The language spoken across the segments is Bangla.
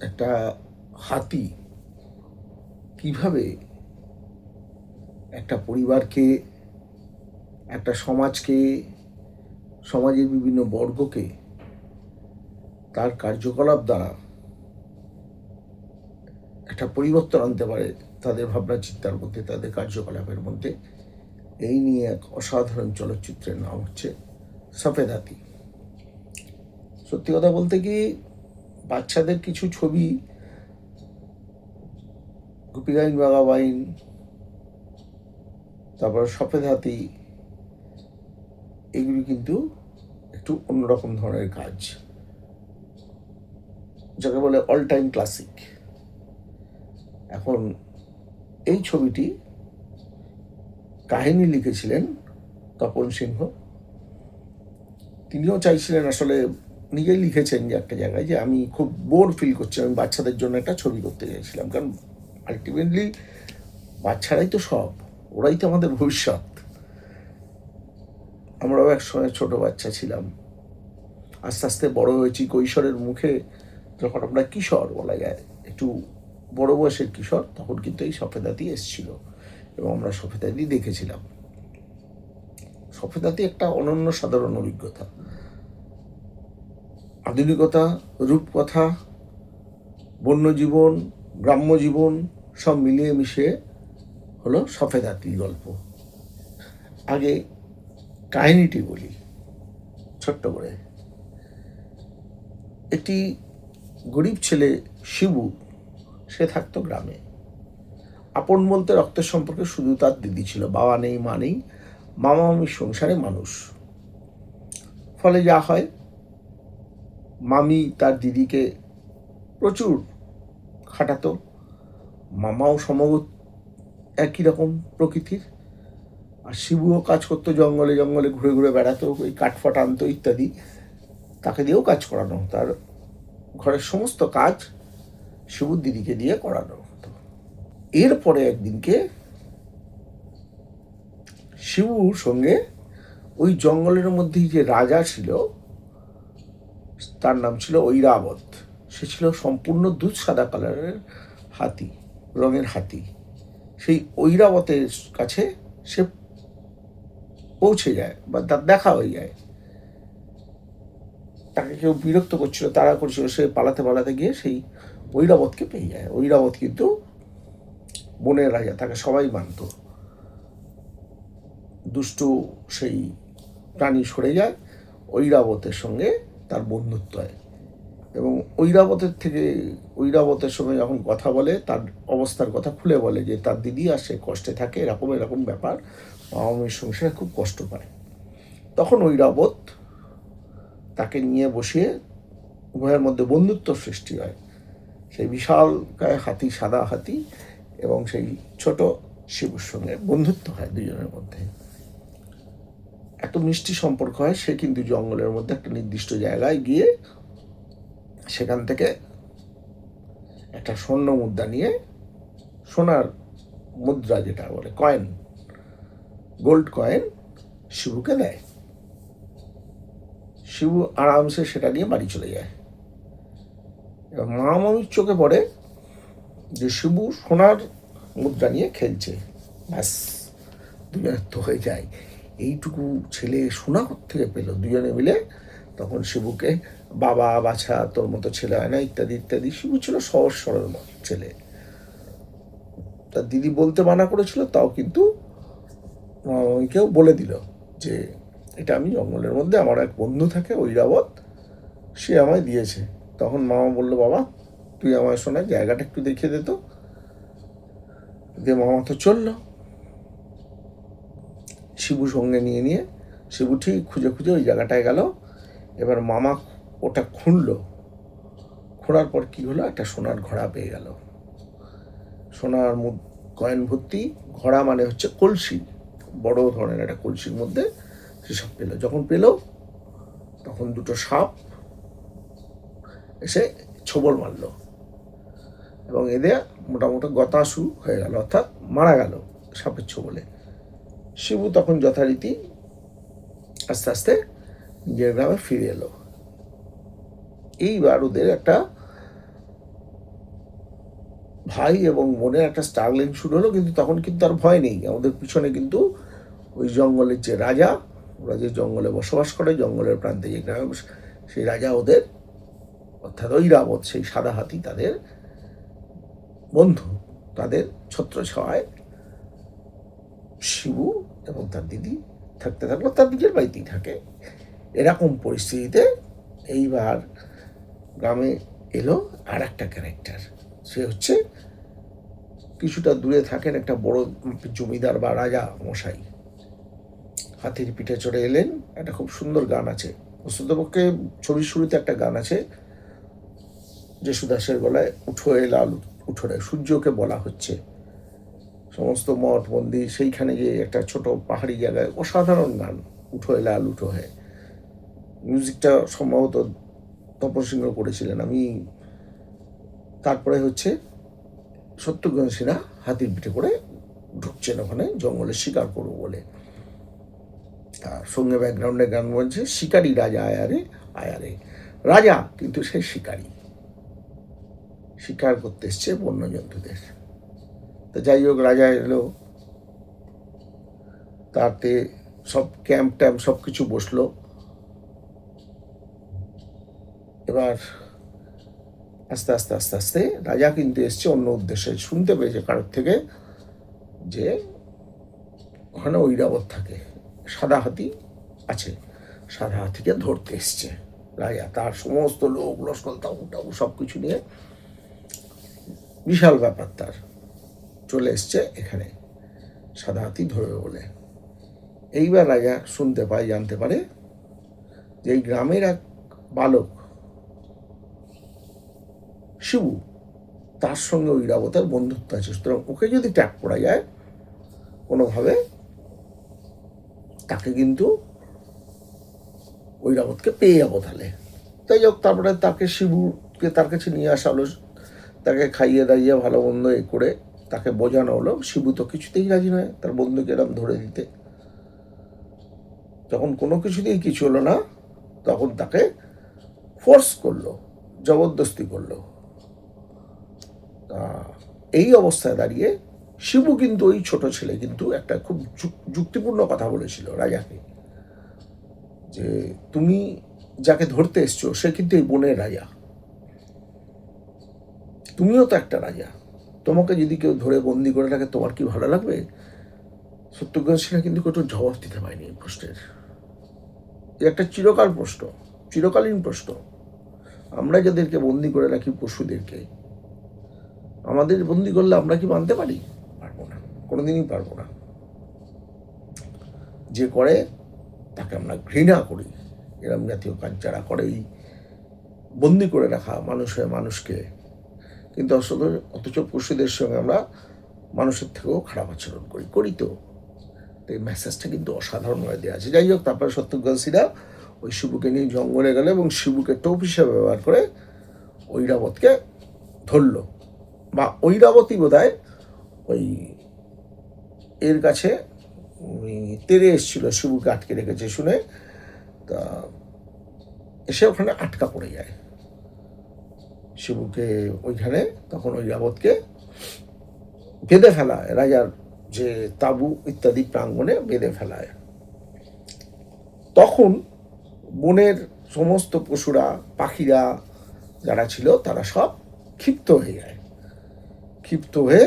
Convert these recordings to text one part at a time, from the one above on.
একটা হাতি কিভাবে একটা পরিবারকে, একটা সমাজকে, সমাজের বিভিন্ন বর্গকে তার কার্যকলাপ দ্বারা একটা পরিবর্তন আনতে পারে তাদের ভাবনা চিন্তার মধ্যে, তাদের কার্যকলাপের মধ্যে, এই নিয়ে এক অসাধারণ চলচ্চিত্রের নাম হচ্ছে সফেদ হাতি। সত্যি কথা বলতে কি, বাচ্চাদের কিছু ছবি, গুপিগাইন বাঘাবাইন, তারপর সফেদ হাতি, এগুলি কিন্তু একটু অন্যরকম ধরনের কাজ, যাকে বলে অল টাইম ক্লাসিক। এখন এই ছবিটি কাহিনী লিখেছিলেন তপন সিংহ। তিনিও চাইছিলেন, আসলে নিজেই লিখেছেন যে একটা জায়গায়, যে আমি খুব বোর ফিল করছি, আমি বাচ্চাদের জন্য একটা ছবি করতে চাইছিলাম, কারণ আলটিমেটলি বাচ্চারাই তো সব, ওরাই তো আমাদের ভবিষ্যৎ। আমরাও এক সময় ছোট বাচ্চা ছিলাম, আস্তে আস্তে বড় হয়েছি। কৈশোরের মুখে যখন আমরা কিশোর বলা যায়, একটু বড় বয়সের কিশোর, তখন কিন্তু এই সফেদ হাতি এসেছিল এবং আমরা সফেদ হাতি দেখেছিলাম। সফেদ হাতি একটা অনন্য সাধারণ অভিজ্ঞতা। আধুনিকতা, রূপকথা, বন্যজীবন, গ্রাম্য জীবন সব মিলিয়ে মিশিয়ে হলো সফেদ হাতি গল্প। আগে কাহিনীটি বলি ছোট্ট করে। একটি গরিব ছেলে শিবু, সে থাকতো গ্রামে। আপন বলতে রক্তের সম্পর্কে শুধু তার দিদি ছিল, বাবা নেই, মা নেই, মামা মামির সংসারে মানুষ। ফলে যা হয়, মামি তার দিদিকে প্রচুর খাটাতো, মামাও সমগত একই রকম প্রকৃতির, আর শিবুও কাজ করতো, জঙ্গলে জঙ্গলে ঘুরে ঘুরে বেড়াতো, ওই কাঠফাট আনতো ইত্যাদি, তাকে দিয়েও কাজ করানো হতো। আর ঘরের সমস্ত কাজ শিবুর দিদিকে দিয়ে করানো হতো। এরপরে একদিনকে শিবুর সঙ্গে ওই জঙ্গলের মধ্যেই যে রাজা ছিল, তার নাম ছিল ঐরাবত। সে ছিল সম্পূর্ণ দুধ সাদা কালারের হাতি, রঙের হাতি। সেই ঐরাবতের কাছে সে পৌঁছে যায় বা তার দেখা হয়ে যায়। তাকে কেউ বিরক্ত করছিল, তাড়া করছিল, সে পালাতে পালাতে গিয়ে সেই ঐরাবতকে পেয়ে যায়। ঐরাবত কিন্তু বনের রাজা, তাকে সবাই মানত। দুষ্টু সেই প্রাণী সরে যায়, ঐরাবতের সঙ্গে তার বন্ধুত্ব হয় এবং ঐরাবতের সঙ্গে যখন কথা বলে, তার অবস্থার কথা খুলে বলে যে তার দিদি আর সে কষ্টে থাকে, এরকম এরকম ব্যাপার, মামামির সংসারে খুব কষ্ট পায়। তখন ঐরাবত তাকে নিয়ে বসিয়ে উভয়ের মধ্যে বন্ধুত্ব সৃষ্টি হয়। সেই বিশাল গায়ে হাতি, সাদা হাতি এবং সেই ছোট শিবুর সঙ্গে বন্ধুত্ব হয় দুজনের মধ্যে। এত মিষ্টি সম্পর্ক হয়, সে কিন্তু জঙ্গলের মধ্যে একটা নির্দিষ্ট জায়গায় গিয়ে সেখান থেকে একটা স্বর্ণ মুদ্রা নিয়ে, সোনার মুদ্রা যেটা বলে কয়েন, গোল্ড কয়েন, শিবুকে দেয়। শিবু আরামসে সেটা নিয়ে বাড়ি চলে যায়। এবার মামামির চোখে পড়ে যে শিবু সোনার মুদ্রা নিয়ে খেলছে। ব্যাস, দুজনের তো হয়ে যায়, এইটুকু ছেলে সোনা থেকে পেল। দুজনে মিলে তখন শিবুকে, বাবা বাছা তোর মতো ছেলে হয় না, ইত্যাদি ইত্যাদি। শিবু ছিল সহজ সরল ছেলে, তার দিদি বলতে মানা করেছিল, তাও কিন্তু মামাকেও বলে দিল যে এটা আমি জঙ্গলের মধ্যে, আমার এক বন্ধু থাকে ঐরাবত, সে আমায় দিয়েছে। তখন মামা বলল, বাবা তুই আমায় শোনার জায়গাটা একটু দেখিয়ে দে তো। দিয়ে মামা তো চললো শিবু সঙ্গে নিয়ে শিবু ঠিক খুঁজে খুঁজে ওই জায়গাটায় গেল। এবার মামা ওটা খুঁড়লো, খোঁড়ার পর কি হলো, একটা সোনার ঘোড়া পেয়ে গেল। সোনার কয়েন ভর্তি ঘোড়া, মানে হচ্ছে কলসি, বড় ধরনের একটা কলসির মধ্যে সেসব পেল। যখন পেল তখন দুটো সাপ এসে ছোবল মারল এবং এদের মোটামুটি গতাসু হয়ে গেল, অর্থাৎ মারা গেল সাপের ছোবলে। শিবু তখন যথারীতি আস্তে আস্তে নিজের গ্রামে ফিরে এলো। এইবার ওদের একটা ভাই এবং বোনের একটা স্ট্রাগলিং শুরু হলো, কিন্তু তখন কিন্তু আর ভয় নেই। আমাদের পিছনে কিন্তু ওই জঙ্গলের যে রাজা, ওরা যে জঙ্গলে বসবাস করে, জঙ্গলের প্রান্তে যে গ্রামে, সেই রাজা ওদের, অর্থাৎ ঐরাবত, সেই সাদা হাতি তাদের বন্ধু, তাদের ছত্রছায়ায় শিবু এবং তার দিদি থাকতে থাকলো, তার নিজের বাড়িতেই থাকে। এরকম পরিস্থিতিতে এইবার গ্রামে এলো আর একটা ক্যারেক্টার। সে হচ্ছে কিছুটা দূরে থাকেন একটা বড় জমিদার বা রাজা মশাই। হাতির পিঠে চড়ে এলেন। একটা খুব সুন্দর গান আছে, বস্তুতপক্ষে ছবির শুরুতে একটা গান আছে যেশুদাসের গলায়, উঠো এ লাল উঠোনে, সূর্যকে বলা হচ্ছে। সমস্ত মঠ মন্দির সেইখানে যে একটা ছোট পাহাড়ি জায়গায়, অসাধারণ গান, উঠো এ লাল উঠো হে। মিউজিকটা সম্ভবত তপসিংহ করেছিলেন। আমি তারপরে হচ্ছে শত্রুঘ্ন সিনহা হাতির পিঠে করে ঢুকছেন ওখানে জঙ্গলে শিকার করবো বলে। তার সঙ্গে ব্যাকগ্রাউন্ডে গান বলছে, শিকারি রাজা আয়ারে আয়ারে। রাজা কিন্তু সে শিকারি, শিকার করতে এসছে বন্যজন্তুদের। তো যাই হোক, রাজা এলো, তাতে সব ক্যাম্প ট্যাম্প সব কিছু বসলো। এবার আস্তে আস্তে আস্তে আস্তে রাজা কিন্তু এসছে অন্য উদ্দেশ্যে। শুনতে পেয়েছে কারোর থেকে যে ওখানে ঐরাবত থাকে, সাদা হাতি আছে, সাদা হাতিকে ধরতে এসছে রাজা। তার সমস্ত লোক লস্কর তাবু টাবু সব কিছু নিয়ে, বিশাল ব্যাপার, তার চলে এসছে এখানে সাদা হাতি ধরবে বলে। এইবার রাজা শুনতে পায়, জানতে পারে যে এই গ্রামের এক বালক শিবু, তার সঙ্গে ঐরাবতের বন্ধুত্ব আছে। সুতরাং ওকে যদি ট্যাগ করা যায় কোনোভাবে, তাকে কিন্তু ঐরাবতকে পেয়ে যাবো তাহলে। তাই হোক, তারপরে তাকে শিবুকে তার কাছে নিয়ে আসা হলো, তাকে খাইয়ে দাইয়ে ভালো মন্দ এ করে তাকে বোঝানো হলো। শিবু তো কিছুতেই রাজি নয় তার বন্ধুকে এরম ধরে দিতে। যখন কোনো কিছুতেই কিছু হলো না, তখন তাকে ফোর্স করলো, জবরদস্তি করলো। এই অবস্থায় দাঁড়িয়ে শিবু কিন্তু, ওই ছোট ছেলে কিন্তু একটা খুব যুক্তিপূর্ণ কথা বলেছিল রাজাকে, যে তুমি যাকে ধরতে এসছো সে কিন্তু এই বনের রাজা, তুমিও তো একটা রাজা, তোমাকে যদি কেউ ধরে বন্দি করে রাখে তোমার কি ভালো লাগবে? শত্রুঘ্ন সিনহা কিন্তু কোনো জবাব দিতে পারেনি এই প্রশ্নের। একটা চিরকালীন প্রশ্ন। আমরা যাদেরকে বন্দি করে রাখি, পশুদেরকে, আমাদের বন্দি করলে আমরা কি মানতে পারি? পারবো না, কোনোদিনই পারবো না। যে করে তাকে আমরা ঘৃণা করি। এরম জাতীয় কাজ যারা করে, এই বন্দি করে রাখা মানুষকে, কিন্তু অথচ পশুদের সঙ্গে আমরা মানুষের থেকেও খারাপ আচরণ করি তো। এই মেসেজটা কিন্তু অসাধারণভাবে দেওয়া আছে। যাই হোক, তারপরে শত্রুঘ্ন সিনহা ওই শিবুকে নিয়ে জঙ্গলে গেল এবং শিবুকে টোপ হিসেবে ব্যবহার করে ঐরাবতকে ধরল। বা ঐরাবতী বোধহয় ওই এর কাছে তেড়ে এসেছিল, শিবুকে আটকে রেখেছে শুনে, তা এসে ওখানে আটকা পড়ে যায় শিবুকে ওইখানে। তখন ঐরাবতকে বেঁধে ফেলায়, রাজার যে তাঁবু ইত্যাদি প্রাঙ্গণে বেঁধে ফেলায়। তখন বনের সমস্ত পশুরা, পাখিরা যারা ছিল, তারা সব ক্ষিপ্ত হয়ে যায়। ক্ষিপ্ত হয়ে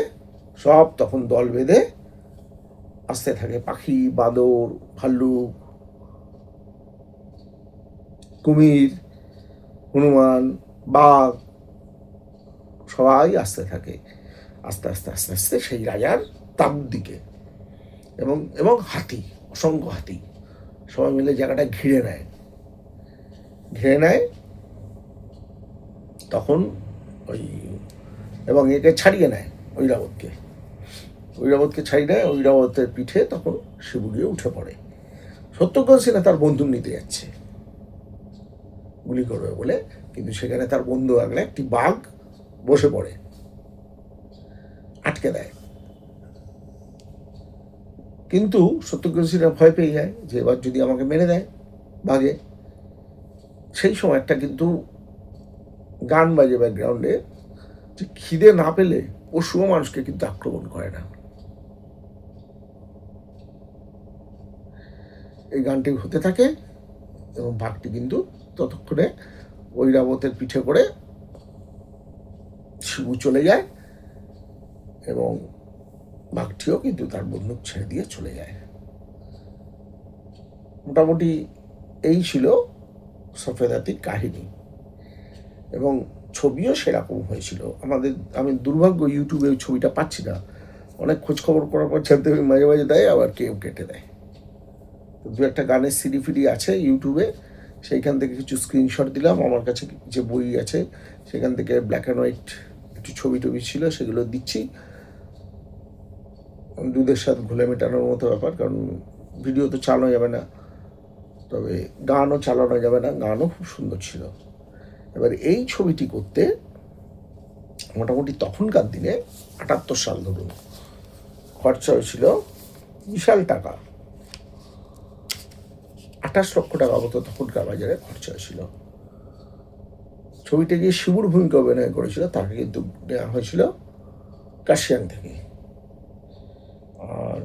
সব তখন দল বেঁধে আসতে থাকে। পাখি, বাদর, ভাল্লুক, কুমির, হনুমান, বাঘ, সবাই আসতে থাকে। আস্তে আস্তে আস্তে আস্তে সেই রাজার তাঁবুর দিকে। এবং হাতি, অসংখ্য হাতি সবাই মিলে জায়গাটা ঘিরে নেয়। তখন ওই এবং একে ছাড়িয়ে নেয়, ঐরাবতকে ছাড়িয়ে নেয়। ঐরাবতের পিঠে তখন শিবু গিয়ে উঠে পড়ে। শত্রুঘ্ন সিনহা তার বন্ধু নিতে যাচ্ছে গুলি করবে বলে, কিন্তু সেখানে তার বন্ধু আগলে একটি বাঘ বসে পড়ে, আটকে দেয়। কিন্তু শত্রুঘ্ন সিনহা ভয় পেয়ে যায় যে এবার যদি আমাকে মেরে দেয় বাঘে। সেই সময় একটা কিন্তু গান বাজে ব্যাকগ্রাউন্ডে, যে খিদে না পেলে পশুও মানুষকে কিন্তু আক্রমণ করে না। এই গানটি হতে থাকে এবং বাঘটি কিন্তু ততক্ষণে ঐরাবতের পিঠে করে শিবু চলে যায় এবং বাঘটিও কিন্তু তার বন্দুক ছেড়ে দিয়ে চলে যায়। মোটামুটি এই ছিল সফেদ হাতির কাহিনী এবং ছবিও সেরকম হয়েছিল। আমি দুর্ভাগ্য ইউটিউবে ওই ছবিটা পাচ্ছি না। অনেক খোঁজখবর করার পর জানতে হবে মাঝে মাঝে দেয়, আবার কেউ কেটে দেয়। তো দু একটা গানের সিডি ফিডি আছে ইউটিউবে, সেইখান থেকে কিছু স্ক্রিনশট দিলাম। আমার কাছে যে বই আছে সেখান থেকে ব্ল্যাক অ্যান্ড হোয়াইট একটু ছবি টবি ছিল, সেগুলো দিচ্ছি। দুধের সাথে ঘুলে মেটানোর মতো ব্যাপার, কারণ ভিডিও তো চালানো যাবে না, তবে গানও চালানো যাবে না। গানও খুব সুন্দর ছিল। এবার এই ছবিটি করতে মোটামুটি তখনকার দিনে 78 সাল ধরুন, খরচা হয়েছিল বিশাল টাকা, 28 লক্ষ টাকা মতো তখনকার বাজারে খরচা হয়েছিল। ছবিতে যে শিবুর ভূমিকা অভিনয় করেছিল তাকে কিন্তু নেওয়া হয়েছিল কাশিয়ান থেকে। আর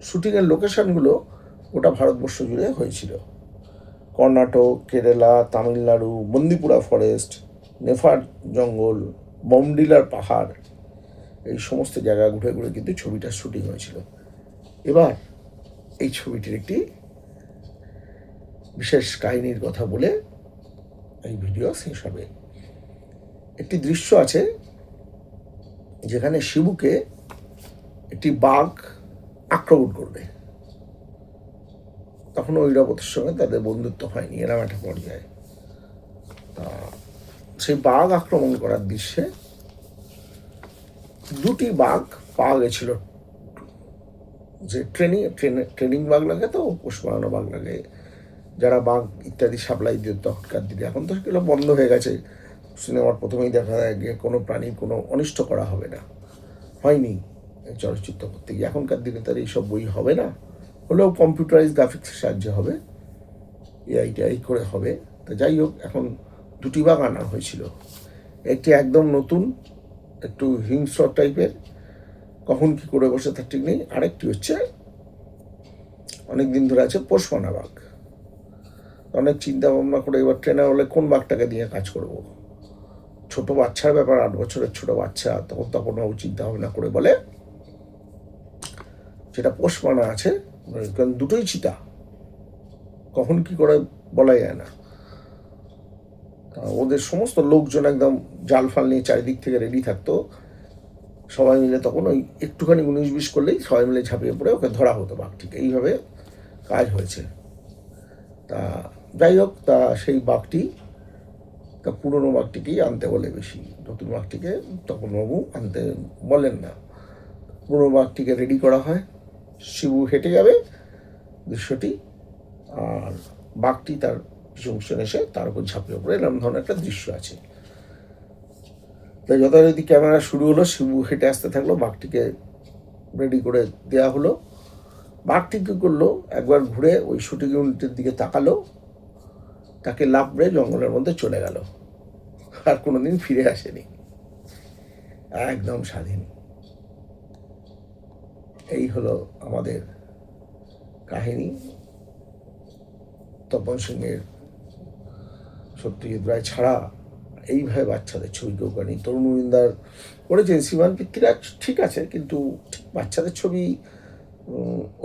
শুটিংয়ের লোকেশনগুলো গোটা ভারতবর্ষ জুড়ে হয়েছিল। কর্ণাটক, কেরালা, তামিলনাড়ু, বন্দিপুরা ফরেস্ট, নেফার জঙ্গল, বমডিলার পাহাড়, এই সমস্ত জায়গা ঘুরে ঘুরে কিন্তু ছবিটার শুটিং হয়েছিল। এবার এই ছবিটির একটি বিশেষ কাহিনীর কথা বলে এই ভিডিও শেষ হবে। একটি দৃশ্য আছে যেখানে শিবুকে একটি বাঘ আক্রমণ করবে। তখন ঐরাবতের সঙ্গে তাদের বন্ধুত্ব হয়নি, এরম একটা পর্যায়ে। তা সেই বাঘ আক্রমণ করার দৃশ্যে দুটি বাঘ পাওয়া গেছিল। যে ট্রেনিং বাঘ লাগে, তো পোষ মারানো বাঘ লাগে, যারা বাঘ ইত্যাদি সাপ্লাই দিত তখনকার দিনে। এখন তো সেগুলো বন্ধ হয়ে গেছে। সিনেমার প্রথমেই দেখা যায় যে কোনো প্রাণীর কোনো অনিষ্ট করা হবে না, হয়নি চলচ্চিত্র করতে গিয়ে। এখনকার দিনে তার এইসব বই হবে না, হলেও কম্পিউটারাইজ গ্রাফিক্সের সাহায্যে হবে, এআই করে হবে। তো যাই হোক, এখন দুটি বাঘ আনা হয়েছিল। একটি একদম নতুন, একটু হিংস্র টাইপের, কখন কি করে বসে তার ঠিক নেই। আরেকটি হচ্ছে অনেক দিন ধরে আছে পোষ মানা বাঘ। অনেক চিন্তা ভাবনা করে এবার ট্রেনার হলে কোন বাঘটাকে দিয়ে কাজ করব। ছোট বাচ্চার ব্যাপার, 8 বছরের ছোট বাচ্চা, তখন চিন্তা ভাবনা করে বলে যেটা পোষ মানা আছে, কারণ দুটোই চিতা, কখন কি করে বলা যায় না। ওদের সমস্ত লোকজন একদম জাল ফাল নিয়ে চারিদিক থেকে রেডি থাকতো। সবাই মিলে তখন ওই একটুখানি 19-20 করলেই সবাই মিলে ঝাঁপিয়ে পড়ে ওকে ধরা হতো বাঘটিকে। এইভাবে কাজ হয়েছে। তা যাই হোক, তা সেই বাঘটি, তা পুরনো বাঘটিকেই আনতে বলে বেশি, নতুন বাঘটিকে তপনবাবু আনতে বলেন না। পুরনো বাঘটিকে রেডি করা হয়, শিবু হেঁটে যাবে দৃশ্যটি, আর বাঘটি তার কিছু অংশ এসে তার উপর ঝাঁপিয়ে পড়ে, এরকম ধরনের একটা দৃশ্য আছে। তাই যথারীতি ক্যামেরা শুরু হলো, শিবু হেঁটে আসতে থাকলো, বাঘটিকে রেডি করে দেওয়া হলো। বাঘটি কী করলো, একবার ঘুরে ওই শুটিং ইউনিটের দিকে তাকালো, তাকে লাফড়ে জঙ্গলের মধ্যে চলে গেল, আর কোনোদিন ফিরে আসেনি, একদম স্বাধীন। এই হলো আমাদের কাহিনী। তপন সিংয়ের, সত্যজিৎ রায় ছাড়া এইভাবে বাচ্চাদের ছবি কেউ করেনি। তরুণ মজুমদার করেছেন, সীমান পৃথ্বীরাজ ঠিক আছে, কিন্তু ঠিক বাচ্চাদের ছবি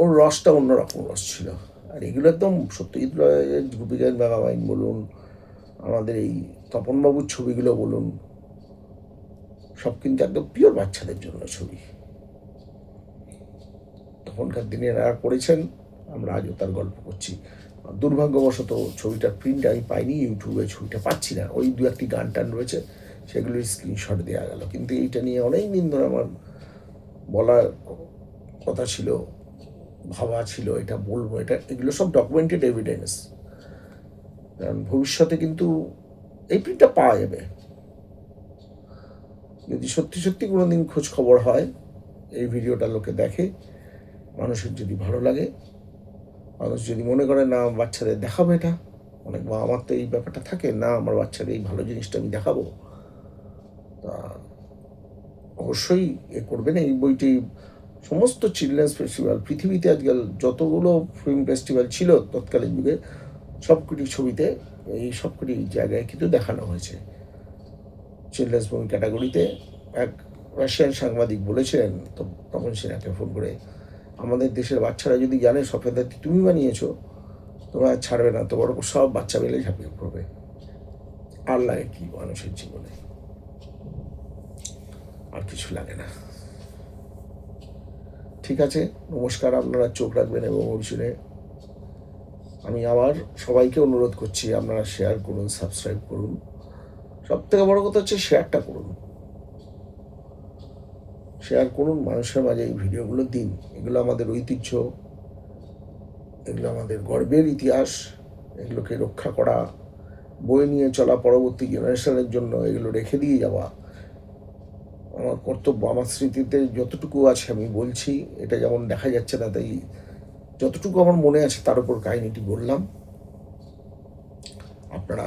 ওর রসটা অন্যরকম রস ছিল। আর এগুলো একদম সত্যজিৎ রায়ের গোপীকান্ত বাঘাবাইন বলুন, আমাদের এই তপনবাবুর ছবিগুলো বলুন, সব কিন্তু একদম পিওর বাচ্চাদের জন্য ছবি। তখনকার দিনে এরা করেছেন, আমরা আজও তার গল্প করছি। দুর্ভাগ্যবশত ছবিটার প্রিন্ট আমি পাইনি, ইউটিউবে ছবিটা পাচ্ছি না। ওই 2-1টি গান টান রয়েছে, সেগুলির স্ক্রিনশট দেওয়া গেল। কিন্তু এইটা নিয়ে অনেক দিন ধরে আমার বলার কথা ছিল, ভাবা ছিল, এটা বলবো, এগুলো সব ডকুমেন্টেড এভিডেন্স। কারণ ভবিষ্যতে কিন্তু এই প্রিন্টটা পাওয়া যাবে, যদি সত্যি সত্যি কোনো দিন খোঁজ খবর হয়, এই ভিডিওটা লোকে দেখে, মানুষের যদি ভালো লাগে, মানুষ যদি মনে করে না বাচ্চাদের দেখাবো, এটা অনেক আমার তো এই ব্যাপারটা থাকে না, আমার বাচ্চাদের এই ভালো জিনিসটা আমি দেখাবো, তা অবশ্যই করবেন। এই বইটি সমস্ত চিলড্রেন্স ফেস্টিভ্যাল, পৃথিবীতে আজকাল যতগুলো ফিল্ম ফেস্টিভ্যাল ছিল তৎকালীন যুগে, সবকটি ছবিতে এই সবকটি জায়গায় কিন্তু দেখানো হয়েছে। চিলড্রেন্স মুভি ক্যাটাগরিতে এক রাশিয়ান সাংবাদিক বলেছিলেন তো তপন সিনহাকে ফোন করে, আমাদের দেশের বাচ্চারা যদি জানে সফেদারটি তুমি বানিয়েছো, তোমরা ছাড়বে না, তোমার উপর সব বাচ্চা মেলে ঝাঁপিয়ে পড়বে। আর লাগে কি মানুষের জীবনে? আর কিছু লাগে না। ঠিক আছে, নমস্কার। আপনারা চোখ রাখবেন এবং অর্জুনে আমি আবার সবাইকে অনুরোধ করছি, আপনারা শেয়ার করুন, সাবস্ক্রাইব করুন। সব থেকে বড় কথা হচ্ছে শেয়ারটা করুন, শেয়ার করুন, মানুষের মাঝে এই ভিডিওগুলো দিন। এগুলো আমাদের ঐতিহ্য, এগুলো আমাদের গর্বের ইতিহাস, এগুলোকে রক্ষা করা, বয়ে নিয়ে চলা, পরবর্তী জেনারেশনের জন্য এগুলো রেখে দিয়ে যাওয়া আমার কর্তব্য। আমার স্মৃতিতে যতটুকু আছে আমি বলছি, এটা যেমন দেখা যাচ্ছে না, তাই যতটুকু আমার মনে আছে তার উপর কাহিনীটি বললাম। আপনারা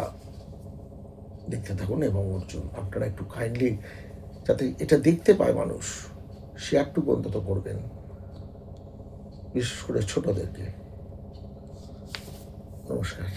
দেখতে থাকুন এবং অর্জুন আপনারা একটু কাইন্ডলি, যাতে এটা দেখতে পায় মানুষ, শেয়ারটুকু অন্তত করবেন, বিশেষ করে ছোটদেরকে। নমস্কার।